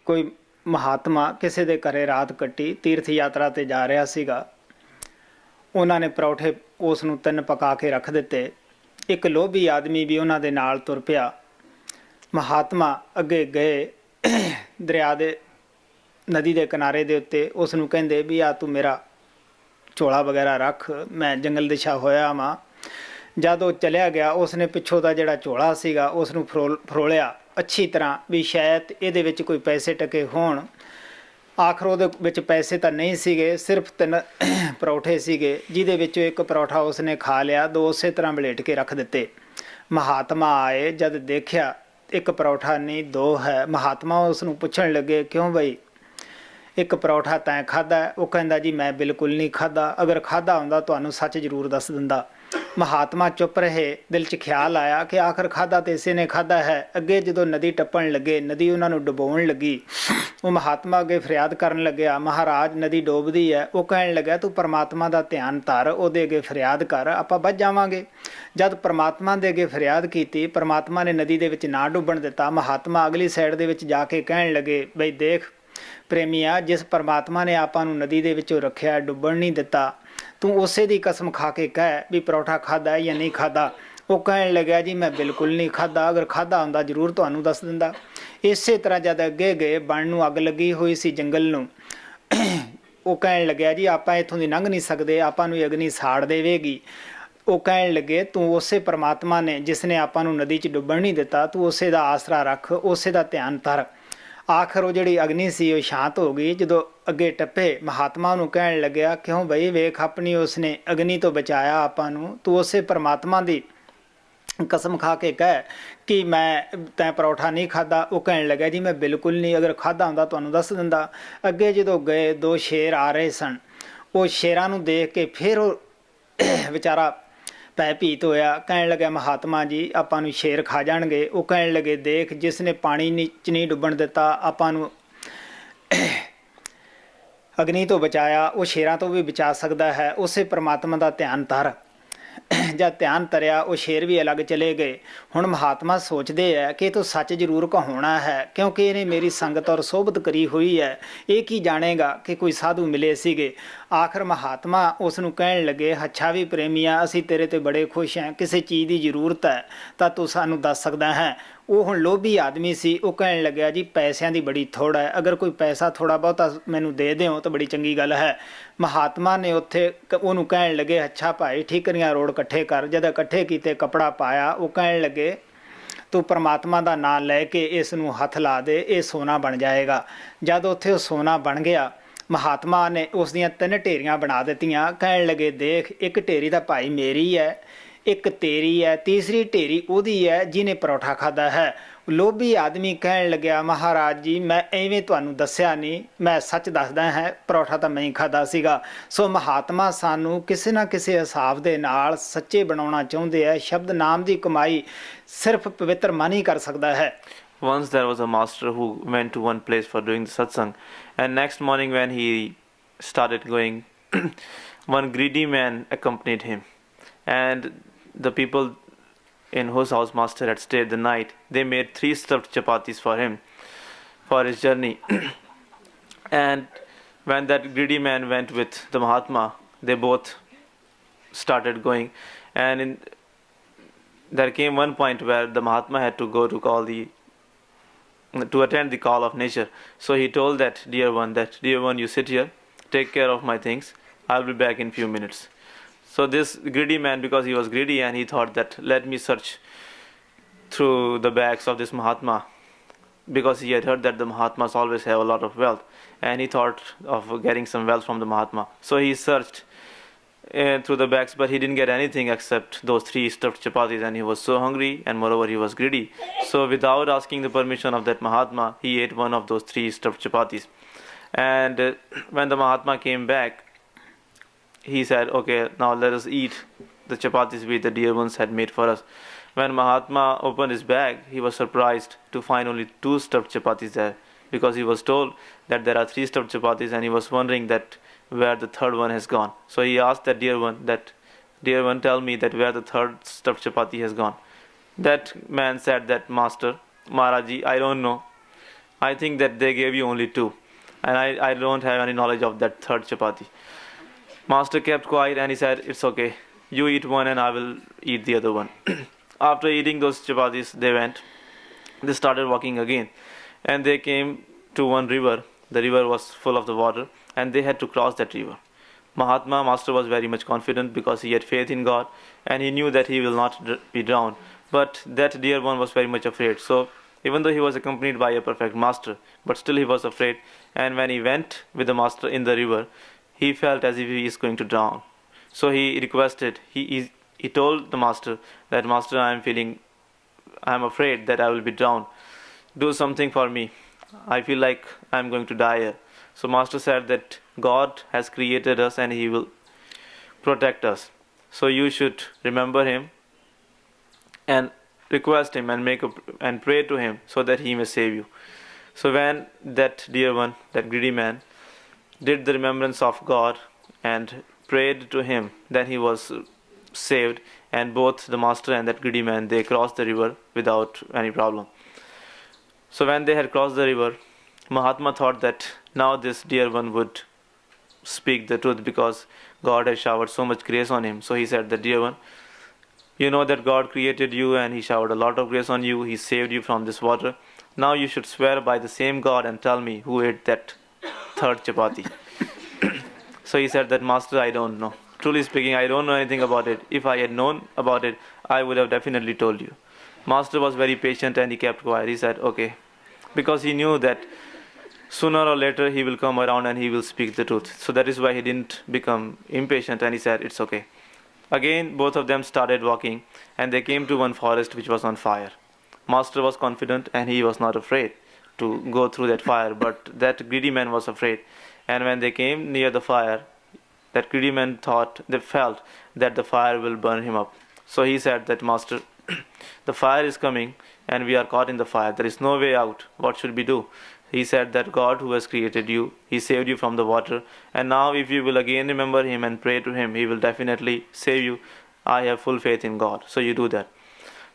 कोई महात्मा किसी के घरे रात कट्टी, तीर्थ यात्रा ते जा रहा सीगा। उन्होंने परौठे उस नूं 3 पका के रख दिते। एक लोभी आदमी भी उन्हां दे नाल तुर पिया। महात्मा अगे गए दरिया दे नदी के किनारे दे उत्ते उस नूं कहंदे भी आ तू मेरा झोला वगैरह रख, मैं जंगल दिशा होया वां। जद वो चलिया गया उसने पिछों का जिहड़ा झोला सीगा उसनूं फरोलिया अच्छी तरह भी शायद इहदे विच कोई पैसे टके होण। आखिर ਉਹਦੇ ਵਿੱਚ पैसे तो नहीं सीगे, सिर्फ 3 परौठे सीगे जिहदे विचों एक परौठा उसने खा लिया, 2 उस तरह बलेट के रख दिते। महात्मा आए, जद देखिया एक परौठा नहीं 2 है। महात्मा उसनूं पुछण लगे क्यों बई एक परौठा तैं खाधा? वो कहंदा जी मैं बिल्कुल नहीं खाधा, अगर खाधा हुंदा तुहानूं सच जरूर दस दिंदा। महात्मा चुप रहे। दिल च ख्याल आया कि आखिर खाधा तो इसे ने खाधा है। अगे जो नदी टप्पण लगे, नदी उन्होंने डुबोण लगी। वो महात्मा अगे फरियाद करन लग्या महाराज नदी डोबदी है। वो कहण लग्या तू परमात्मा का ध्यान धर, उहदे अगे फरियाद कर, आपां बच जावांगे। जद परमात्मा दे अगे फरियाद की, परमात्मा ने नदी दे विच ना डुबण दिता। महात्मा अगली साइड दे विच जाके कहण लगे बई देख प्रेमिया, जिस परमात्मा ने आपां नूं नदी दे विचों रखिया, डुबण नहीं दिता, तू उसे दी कसम खा के कह भी परौठा खाधा है या नहीं खाधा। वो कहण लग्या जी मैं बिल्कुल नहीं खाधा, अगर खाधा हुंदा जरूर तुहानूं दस दिंदा। इसे तरह जद अगे गए बण नूं अग लगी हुई सी जंगल नूं। वो कहण लग्या जी आपां इत्थों दी लंघ नहीं सकदे, आपां नूं अग्नि साड़ देवेगी। वो कहण लगे तू उसे परमात्मा ने जिसने आपां नूं नदी च डुबण नहीं दिता, तू उसे दा आसरा रख, उसे दा ध्यान धर। आखिर वो जिहड़ी अग्नि सी वो शांत हो गई। जो अगे टप्पे महात्मा नूं कहण लग्या क्यों बई वेख अपनी उसने अग्नि तो बचाया आपां नूं, तू उसे परमात्मा दी कसम खा के कह कि मैं तैं परौठा नहीं खाधा। वो कहण लग्या जी मैं बिल्कुल नहीं, अगर खाधा हुंदा तुहानूं दस दिंदा। अगे जो गए 2 शेर आ रहे सन। वो शेरां नूं देख के फिर वो बेचारा भयभीत होया। कहण लग्या महात्मा जी आपां नूं शेर खा जाणगे। वो कहण लगे देख जिसने पानी च नहीं डुबण दिता, आपां नूं अग्नि तो बचाया, वो शेरां तो भी बचा सकदा है। उसे परमात्मा का ध्यान धर। जब ध्यान तरिया वो शेर भी अलग चले गए। हुण महात्मा सोचते हैं कि तो सच जरूर कहाउणा है, क्योंकि इन्हें मेरी संगत और सोबत करी हुई है। ये की जानेगा कि कोई साधु मिले सीगे। आखिर महात्मा उसनूं कहण लगे अच्छा भी प्रेमिया, असीं तेरे ते बड़े खुश हैं, किसी चीज़ की जरूरत है तो तू सानूं दस सकदा है। वो हुण लोभी आदमी सी। वो कहण लग्या जी पैसों की बड़ी थोड़ है, अगर कोई पैसा थोड़ा बहुता मैनू दे देओ तो बड़ी चंगी गल है। महात्मा ने उत्थे उहनूं कहण लगे अच्छा भाई ठीकरियां रोड़ इकट्ठे कर। जद इकट्ठे कीते कपड़ा पाया। वो कहण लगे तू परमात्मा का नाम लैके इस नूं हथ ला दे, ये सोना बन जाएगा। जद उत्थे सोना बन गया महात्मा ने उस दियां 3 ढेरियां बना दित्तियां। कहण लगे देख एक ढेरी तो भाई मेरी है, एक तेरी है, तीसरी ढेरी उहदी है जिन्हें परौठा खाधा है। लोभी आदमी कहण लग्या महाराज जी मैं इवें तुहानूं दस्सिया नहीं, मैं सच दसदा है परौठा तो मैं ही खाधा सीगा। सो महात्मा सानू किसी ना किसी हिसाब दे नाल सच्चे बनाउणा चाहुंदे है। शब्द नाम की कमाई सिर्फ पवित्र मन ही कर सकता है। Once there was a master who went to one place for doing the satsang, and next morning when he started going, one greedy man accompanied him, and the people in whose house master had stayed the night, they made 3 stuffed chapatis for him for his journey. And when that greedy man went with the Mahatma, they both started going, and there came one point where the Mahatma had to go to attend the call of nature. So he told that dear one, you sit here, take care of my things, I'll be back in few minutes. So this greedy man, because he was greedy and he thought that let me search through the bags of this Mahatma, because he had heard that the Mahatmas always have a lot of wealth, and he thought of getting some wealth from the Mahatma. So he searched through the bags, but he didn't get anything except those 3 stuffed chapatis, and he was so hungry, and moreover he was greedy. So without asking the permission of that Mahatma, he ate one of those 3 stuffed chapatis. And when the Mahatma came back, he said, okay, now let us eat the chapatis which the dear ones had made for us. When Mahatma opened his bag, he was surprised to find only 2 stuffed chapatis there, because he was told that there are 3 stuffed chapatis, and he was wondering that where the 3rd one has gone. So he asked that dear one, tell me that where the 3rd stuffed chapati has gone. That man said that, Master, Maharaji, I don't know. I think that they gave you only two, and I don't have any knowledge of that third chapati. Master kept quiet and he said, "It's okay. You eat one and I will eat the other one." After eating those chapatis, they went. They started walking again, and they came to one river. The river was full of the water, and they had to cross that river. Master was very much confident because he had faith in God, and he knew that he will not be drowned. But that dear one was very much afraid. So even though he was accompanied by a perfect master, but still he was afraid. And when he went with the master in the river, he felt as if he is going to drown. So he requested. He told the master that, "Master, I am afraid that I will be drowned. Do something for me. I feel like I am going to die here." So master said that God has created us and he will protect us. So you should remember him and request him and pray to him so that he may save you. So when that dear one, that greedy man, did the remembrance of God and prayed to him, then he was saved, and both the master and that greedy man, they crossed the river without any problem. So when they had crossed the river, Mahatma thought that now this dear one would speak the truth because God has showered so much grace on him. So he said, "The dear one, you know that God created you and he showered a lot of grace on you. He saved you from this water. Now you should swear by the same God and tell me who ate that third chapati." So he said that, "Master, I don't know. Truly speaking, I don't know anything about it. If I had known about it, I would have definitely told you." Master was very patient and he kept quiet. He said, "Okay," because he knew that sooner or later he will come around and he will speak the truth. So that is why he didn't become impatient, and he said, "It's okay." Again, both of them started walking, and they came to one forest which was on fire. Master was confident and he was not afraid to go through that fire, but that greedy man was afraid. And when they came near the fire, that greedy man felt that the fire will burn him up. So he said that, "Master, the fire is coming and we are caught in the fire. There is no way out. What should we do?" He said that God who has created you, he saved you from the water, and now if you will again remember him and pray to him, he will definitely save you. I have full faith in God. So you do that.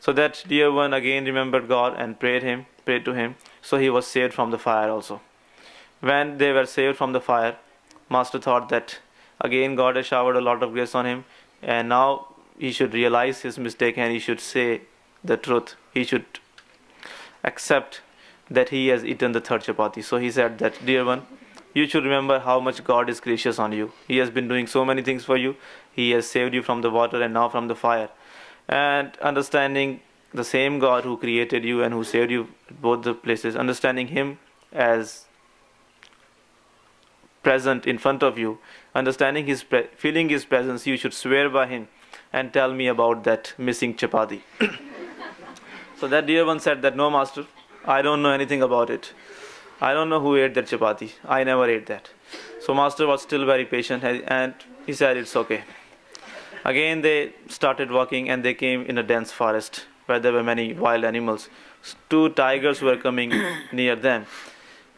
So that dear one again remembered God and prayed to him. So he was saved from the fire also. When they were saved from the fire, Master thought that again God has showered a lot of grace on him, and now he should realize his mistake and he should say the truth. He should accept that he has eaten the third chapati. So he said that, "Dear one, you should remember how much God is gracious on you. He has been doing so many things for you. He has saved you from the water and now from the fire." And understanding the same God who created you and who saved you at both the places, understanding him as present in front of you, understanding feeling his presence, you should swear by him and tell me about that missing chapati. So that dear one said that, "No, Master, I don't know anything about it. I don't know who ate that chapati. I never ate that." So Master was still very patient and he said, "It's okay." Again they started walking and they came in a dense forest where there were many wild animals. Two tigers were coming near them.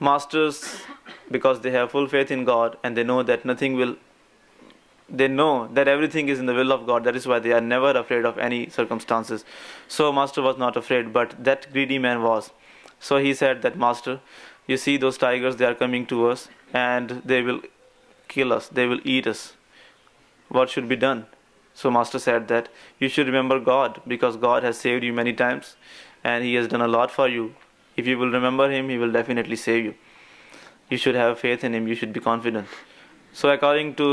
Masters, because they have full faith in God and they know that they know that everything is in the will of God. That is why they are never afraid of any circumstances. So Master was not afraid, but that greedy man was. So he said that, "Master, you see those tigers, they are coming to us and they will kill us, they will eat us. What should be done?" So Master said that you should remember God, because God has saved you many times and he has done a lot for you. If you will remember him, he will definitely save you. You should have faith in him, you should be confident. So according to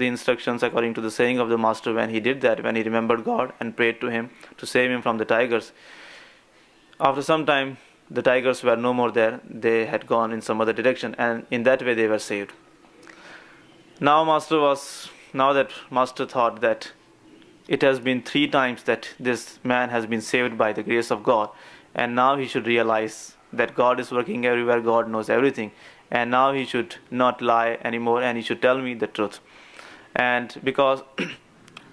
the instructions, according to the saying of the Master, when he did that, when he remembered God and prayed to him to save him from the tigers, after some time the tigers were no more there. They had gone in some other direction, and in that way they were saved. Now that Master thought that it has been 3 times that this man has been saved by the grace of God, and now he should realize that God is working everywhere, God knows everything, and now he should not lie anymore and he should tell me the truth. And because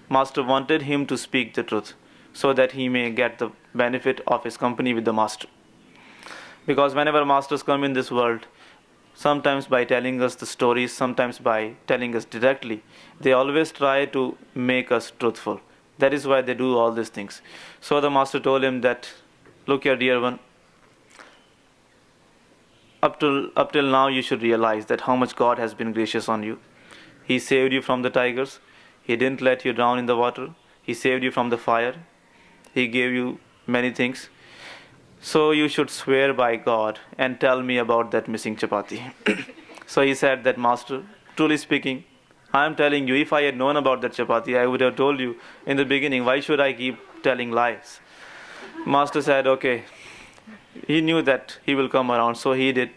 Master wanted him to speak the truth so that he may get the benefit of his company with the Master. Because whenever masters come in this world, sometimes by telling us the stories, sometimes by telling us directly, they always try to make us truthful. That is why they do all these things. So the Master told him that, "Look here, dear one, up till now you should realize that how much God has been gracious on you. He saved you from the tigers. He didn't let you drown in the water. He saved you from the fire. He gave you many things. So you should swear by God and tell me about that missing chapati. So he said that, Master, truly speaking, I am telling you, if I had known about that chapati, I would have told you in the beginning. Why should I keep telling lies? Master said, okay. He knew that he will come around, so he did.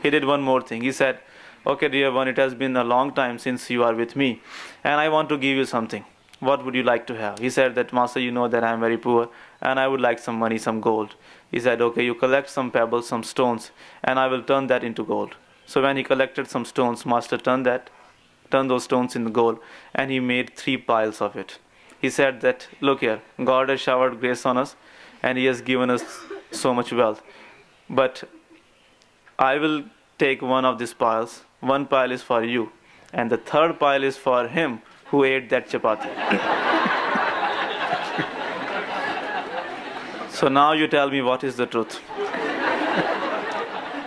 He did one more thing. He said, okay, dear one, it has been a long time since you are with me, and I want to give you something. What would you like to have? He said that, Master, you know that I am very poor, and I would like some money, some gold. He said, okay, you collect some pebbles, some stones, and I will turn that into gold. So when he collected some stones, Master turned those stones into gold, and he made 3 piles of it. He said that, look here, God has showered grace on us, and he has given us so much wealth. But I will take one of these piles. One pile is for you, and the 3rd pile is for him who ate that chapati. So now you tell me what is the truth.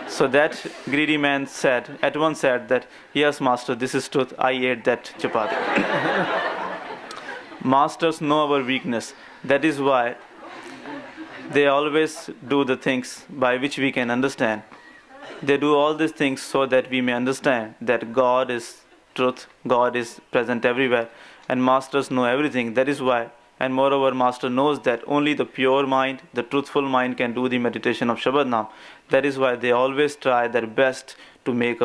So that greedy man at once said that, yes, Master, this is truth. I ate that chapati. Masters know our weakness. That is why they always do the things by which we can understand. They do all these things so that we may understand that God is truth, God is present everywhere, and masters know everything. That is why, and moreover, master knows that only the pure mind, the truthful mind can do the meditation of Shabad Naam. That is why they always try their best to make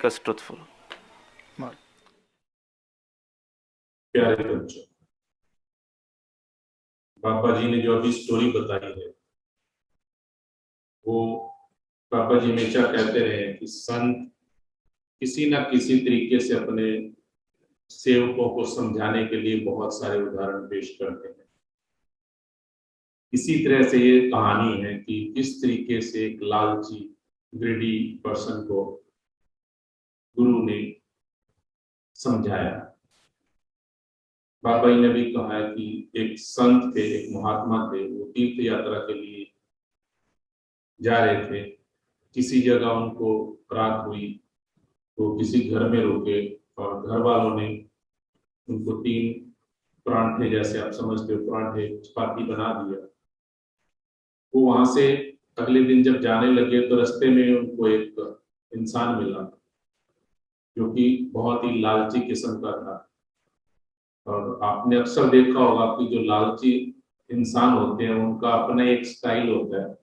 us truthful. प्यारे बच्चों, पापा जी ने जो अभी story बताई है, वो पापा जी हमेशा कहते रहे कि संत किसी ना किसी तरीके से अपने सेवकों को समझाने के लिए बहुत सारे उदाहरण पेश करते हैं। इसी तरह से ये कहानी है कि किस तरीके से एक लालची ग्रीडी पर्सन को गुरु ने समझाया। बाबा जी ने भी कहा है कि एक संत थे, एक महात्मा थे, वो तीर्थ यात्रा के लिए जा रहे थे। किसी जगह उनको रात हुई तो किसी घर में रुके और घर वालों ने उनको 3 परांठे, जैसे आप समझते हो परांठे, चपाती बना दिया। वो वहां से अगले दिन जब जाने लगे तो रास्ते में उनको एक इंसान मिला जो कि बहुत ही लालची किस्म का था। और आपने अक्सर देखा होगा कि जो लालची इंसान होते हैं उनका अपना एक स्टाइल होता है,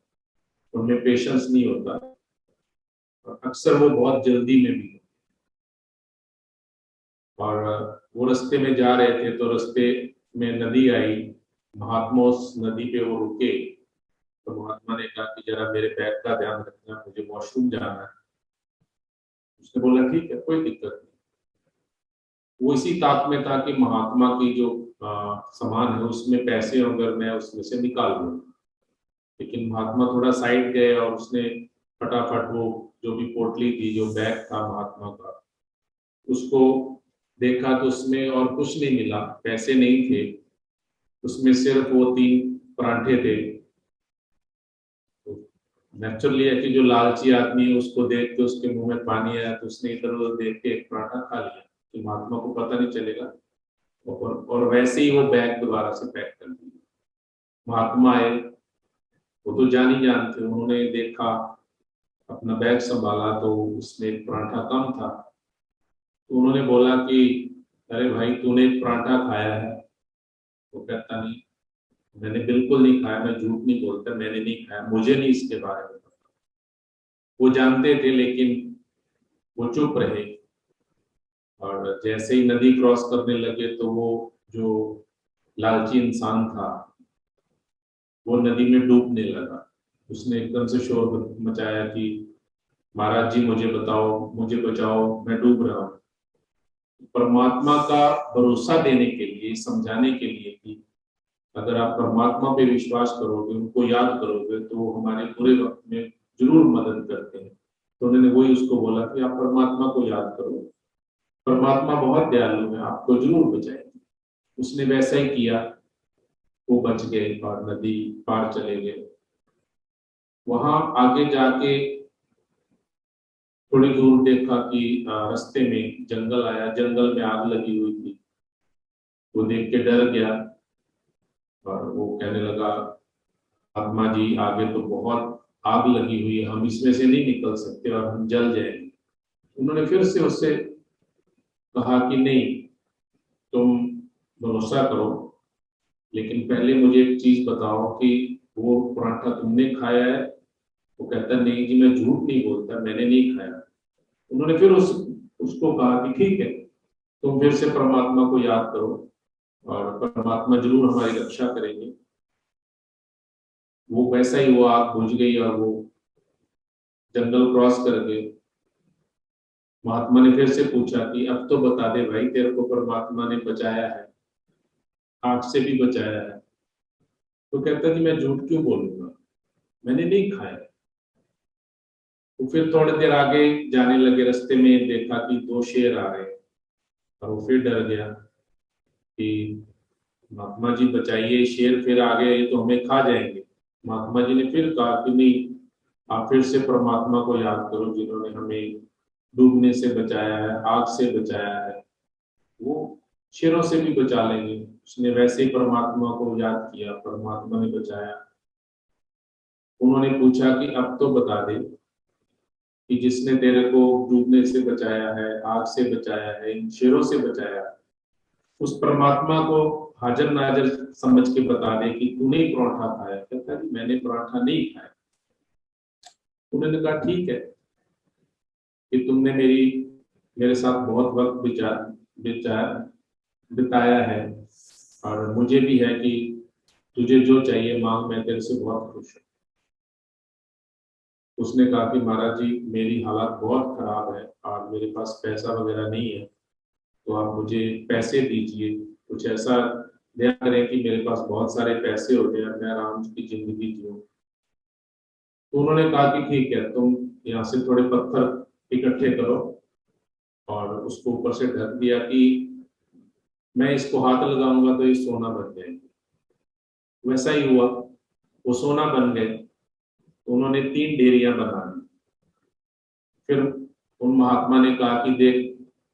उनमें पेशेंस नहीं होता और अक्सर वो बहुत जल्दी में भी। और वो रास्ते में जा रहे थे तो रास्ते में नदी आई। महात्मा उस नदी पे वो रुके तो महात्मा ने कहा कि जरा मेरे बैग का ध्यान रखना, मुझे वॉशरूम जाना है। उसने बोला ठीक है, कोई दिक्कत नहीं। वो इसी ताक में था कि महात्मा की जो सामान है उसमें पैसे अगर मैं उसमें से निकाल लूँ, लेकिन महात्मा थोड़ा साइड गए और उसने फटाफट वो जो भी पोटली थी, जो बैग था महात्मा का, उसको देखा तो उसमें और कुछ नहीं मिला, पैसे नहीं थे, उसमें सिर्फ वो 3 परांठे थे। नेचुरली है कि जो लालची आदमी है उसको देख के उसके मुंह में पानी आया तो उसने इधर उधर देख के एक पराठा खा लिया कि महात्मा को पता नहीं चलेगा, और वैसे ही वो बैग दोबारा से पैक कर दिया। महात्मा आए, वो तो जान ही जानते, उन्होंने देखा, अपना बैग संभाला तो उसमें एक पराठा कम था। तो उन्होंने बोला कि अरे भाई, तूने एक पराठा खाया है? वो कहता नहीं, मैंने बिल्कुल नहीं खाया, मैं झूठ नहीं बोलता, मैंने नहीं खाया, मुझे नहीं इसके बारे में पता। वो जानते थे लेकिन वो चुप रहे। और जैसे ही नदी क्रॉस करने लगे तो वो जो लालची इंसान था वो नदी में डूबने लगा। उसने एकदम से शोर मचाया कि महाराज जी मुझे बताओ, मुझे बचाओ, मैं डूब रहा हूँ। परमात्मा का भरोसा देने के लिए, समझाने के लिए कि अगर आप परमात्मा पे विश्वास करोगे, उनको याद करोगे, तो वो हमारे बुरे वक्त में जरूर मदद करते हैं। तो उन्होंने वही उसको बोला कि आप परमात्मा को याद करो, परमात्मा बहुत दयालु है, आपको जरूर बचाएंगे। उसने वैसा ही किया, वो बच गए और नदी पार चले गए। वहां आगे जाके थोड़ी दूर देखा कि रास्ते में जंगल आया, जंगल में आग लगी हुई थी। वो देख के डर गया और वो कहने लगा, आत्मा जी आगे तो बहुत आग लगी हुई है, हम इसमें से नहीं निकल सकते और हम जल जाएंगे। उन्होंने फिर से उससे कहा कि नहीं, तुम भरोसा करो, लेकिन पहले मुझे एक चीज बताओ कि वो पराठा तुमने खाया है? वो कहता नहीं जी, मैं झूठ नहीं बोलता, मैंने नहीं खाया। उन्होंने फिर उसको कहा कि ठीक है, तुम फिर से परमात्मा को याद करो और परमात्मा जरूर हमारी रक्षा करेंगे। वो वैसा ही, वो आग बुझ गई और वो जंगल क्रॉस कर गए। महात्मा ने फिर से पूछा कि अब तो बता दे भाई, तेरे को परमात्मा ने बचाया है, आग से भी बचाया है। तो कहता जी मैं झूठ क्यों बोलूंगा, मैंने नहीं खाया। तो फिर थोड़ी देर आगे जाने लगे, रास्ते में देखा कि 2 शेर आ रहे हैं और वो फिर डर गया कि महात्मा जी बचाइए, शेर फिर आ गए, ये तो हमें खा जाएंगे। महात्मा जी ने फिर कहा कि नहीं, आप फिर से परमात्मा को याद करो जिन्होंने हमें डूबने से बचाया है, आग से बचाया है, वो शेरों से भी बचा लेंगे। उसने वैसे ही परमात्मा को याद किया, परमात्मा ने बचाया। उन्होंने पूछा कि अब तो बता दे कि जिसने तेरे को डूबने से बचाया है, आग से बचाया है, इन शेरों से बचाया है, उस परमात्मा को हाजिर नाजिर समझ के बता दे कि तूने ही पराठा खाया। कहता है मैंने पराठा नहीं खाया। उन्होंने कहा ठीक है कि तुमने मेरे साथ बहुत वक्त बिताया है और मुझे भी है कि तुझे जो चाहिए मांग, मैं तेरे से बहुत खुश हूँ। उसने कहा कि महाराज जी मेरी हालत बहुत खराब है और मेरे पास पैसा वगैरह नहीं है, तो आप मुझे पैसे दीजिए, कुछ ऐसा ध्यान करें कि मेरे पास बहुत सारे पैसे हो जाए, मैं आराम की जिंदगी जीऊं। तो उन्होंने कहा कि ठीक है, तुम यहाँ से थोड़े पत्थर इकट्ठे करो और उसको ऊपर से ढक दिया कि मैं इसको हाथ लगाऊंगा तो ये सोना बन जाएगा। वैसा ही हुआ, वो सोना बन गए। तो उन्होंने 3 डेरियां बना दी। फिर उन महात्मा ने कहा कि देख,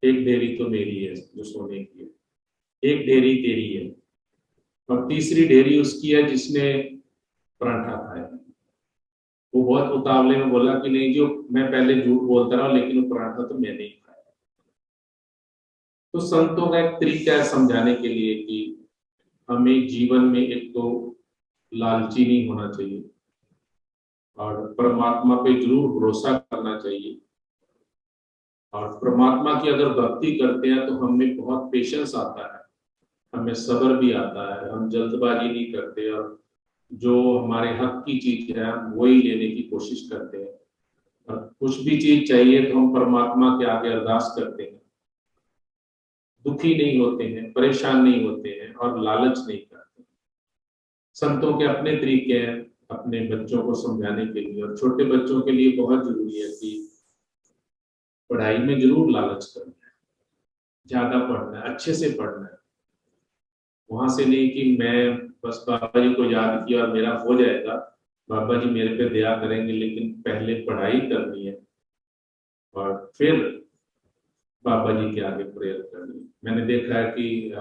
एक डेरी तो मेरी है जो सोने की है, एक डेरी तेरी है और तीसरी डेरी उसकी है जिसने पराठा खाया। वो बहुत उतावले में बोला कि नहीं जो, मैं पहले झूठ बोलता रहा लेकिन वो पराठा तो मैंने ही खाया। तो संतों का एक तरीका है समझाने के लिए कि हमें जीवन में एक तो लालची नहीं होना चाहिए और परमात्मा पे जरूर भरोसा करना चाहिए। और परमात्मा की अगर भक्ति करते हैं तो हमें बहुत पेशेंस आता है, हमें सब्र भी आता है, हम जल्दबाजी नहीं करते और जो हमारे हक की चीज है हम वही लेने की कोशिश करते हैं। और कुछ भी चीज चाहिए तो हम परमात्मा के आगे अरदास करते हैं, दुखी नहीं होते हैं, परेशान नहीं होते हैं और लालच नहीं करते। संतों के अपने तरीके हैं अपने बच्चों को समझाने के लिए, और छोटे बच्चों के लिए बहुत जरूरी है कि पढ़ाई में जरूर लालच करना है, ज्यादा पढ़ना है, अच्छे से पढ़ना है। वहां से नहीं कि मैं बस बाबा जी को याद किया और मेरा हो जाएगा, बाबा जी मेरे पे दया करेंगे, लेकिन पहले पढ़ाई करनी है और फिर बाबा जी के आगे प्रेयर करनी है। मैंने देखा है कि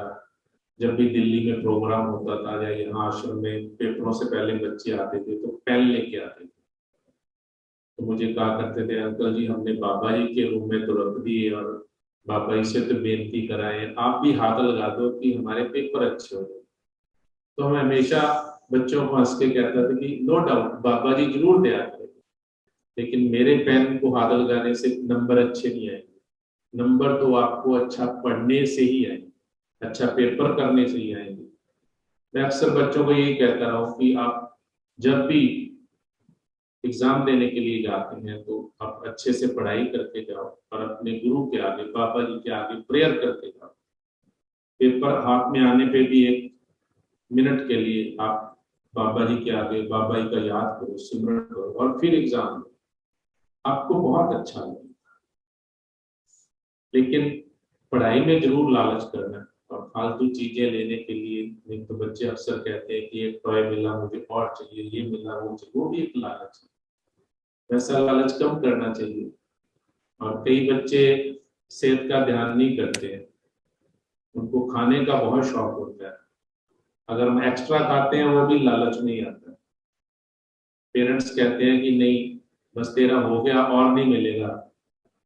जब भी दिल्ली में प्रोग्राम होता था या यहाँ आश्रम में पेपरों से पहले बच्चे आते थे तो पेन लेके आते थे। तो मुझे कहा करते थे, अंकल जी हमने बाबा जी के रूम में तो रख दिए और बाबा जी से तो बेनती कराए, आप भी हाथ लगा दो कि हमारे पेपर अच्छे हो जाए। तो मैं हमेशा बच्चों को हंस के कहता था कि नो डाउट बाबा जी जरूर दया करेंगे, लेकिन मेरे पेन को हाथ लगाने से नंबर अच्छे नहीं आएंगे। नंबर तो आपको अच्छा पढ़ने से ही आएंगे, अच्छा पेपर करने से ही आएंगे। मैं अक्सर बच्चों को यही कहता रहा हूँ कि आप जब भी एग्जाम देने के लिए जाते हैं तो आप अच्छे से पढ़ाई करके जाओ और अपने गुरु के आगे, बाबा जी के आगे प्रेयर करके जाओ। पेपर हाथ में आने पे भी 1 मिनट के लिए आप बाबा जी के आगे बाबा जी का याद करो, सिमरन करो और फिर एग्जाम दो, आपको बहुत अच्छा लगेगा। लेकिन पढ़ाई में जरूर लालच करना है और फालतू चीजें लेने के लिए नहीं। तो बच्चे अक्सर कहते हैं कि एक टॉय मिला मुझे और चाहिए, ये मिला वो चाहिए, वो भी एक लालच है। वैसा लालच कम करना चाहिए और कई बच्चे सेहत का ध्यान नहीं करते हैं, उनको खाने का बहुत शौक होता है, अगर हम एक्स्ट्रा खाते हैं वो भी लालच में ही आता है। पेरेंट्स कहते हैं कि नहीं बस तेरा हो गया और नहीं मिलेगा।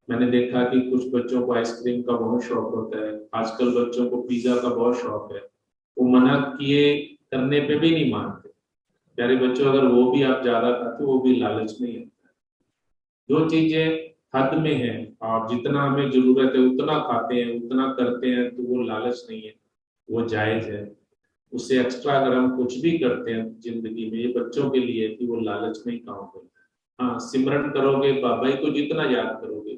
मैंने देखा कि कुछ बच्चों को आइसक्रीम का बहुत शौक होता है, आजकल बच्चों को पिज्जा का बहुत शौक है, वो मना किए करने पे भी नहीं मानते। प्यारे बच्चों, अगर वो भी आप ज्यादा खाते हो वो भी लालच में ही आता है। जो चीजें हद में है और जितना हमें जरूरत है उतना खाते हैं, उतना करते हैं, तो वो लालच नहीं है, वो जायज है। उससे एक्स्ट्रा अगर हम कुछ भी करते हैं जिंदगी में, ये बच्चों के लिए कि वो लालच में ही काम करते हैं। हाँ, सिमरन करोगे, बाबा जी को जितना याद करोगे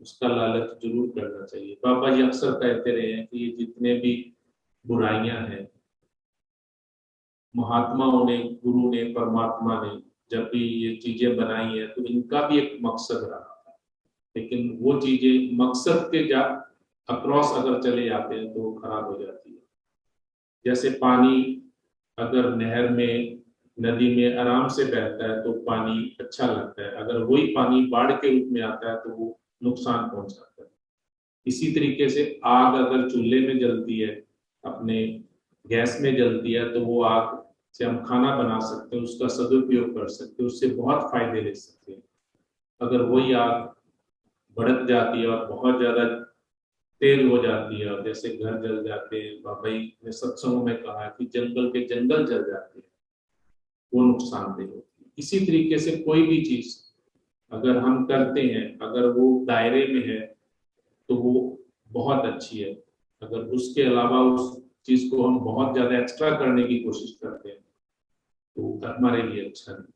उसका लालच जरूर करना चाहिए। बाबा जी अक्सर कहते रहे हैं कि ये जितने भी बुराइयां हैं, महात्माओं ने, गुरु ने, परमात्मा ने जब भी ये चीजें बनाई है तो इनका भी एक मकसद रहा था, लेकिन वो चीजें मकसद के जा अक्रॉस अगर चले जाते हैं तो वो खराब हो जाती है। जैसे पानी अगर नहर में, नदी में आराम से बहता है तो पानी अच्छा लगता है, अगर वही पानी बाढ़ के रूप में आता है तो वो नुकसान पहुंचाता है। इसी तरीके से आग अगर चूल्हे में जलती है, अपने गैस में जलती है, तो वो आग से हम खाना बना सकते हैं, उसका सदुपयोग कर सकते हैं, उससे बहुत फायदे ले सकते हैं। अगर वही आग भड़क जाती है और बहुत ज्यादा तेज हो जाती है और जैसे घर जल जाते हैं, बाबा जी ने सत्संगों में कहा कि जंगल के जंगल जल जाते हैं, वो नुकसानदेह होती है। इसी तरीके से कोई भी चीज अगर हम करते हैं, अगर वो दायरे में है तो वो बहुत अच्छी है। अगर उसके अलावा उस चीज को हम बहुत ज्यादा एक्स्ट्रा करने की कोशिश करते हैं तो हमारे लिए अच्छा नहीं।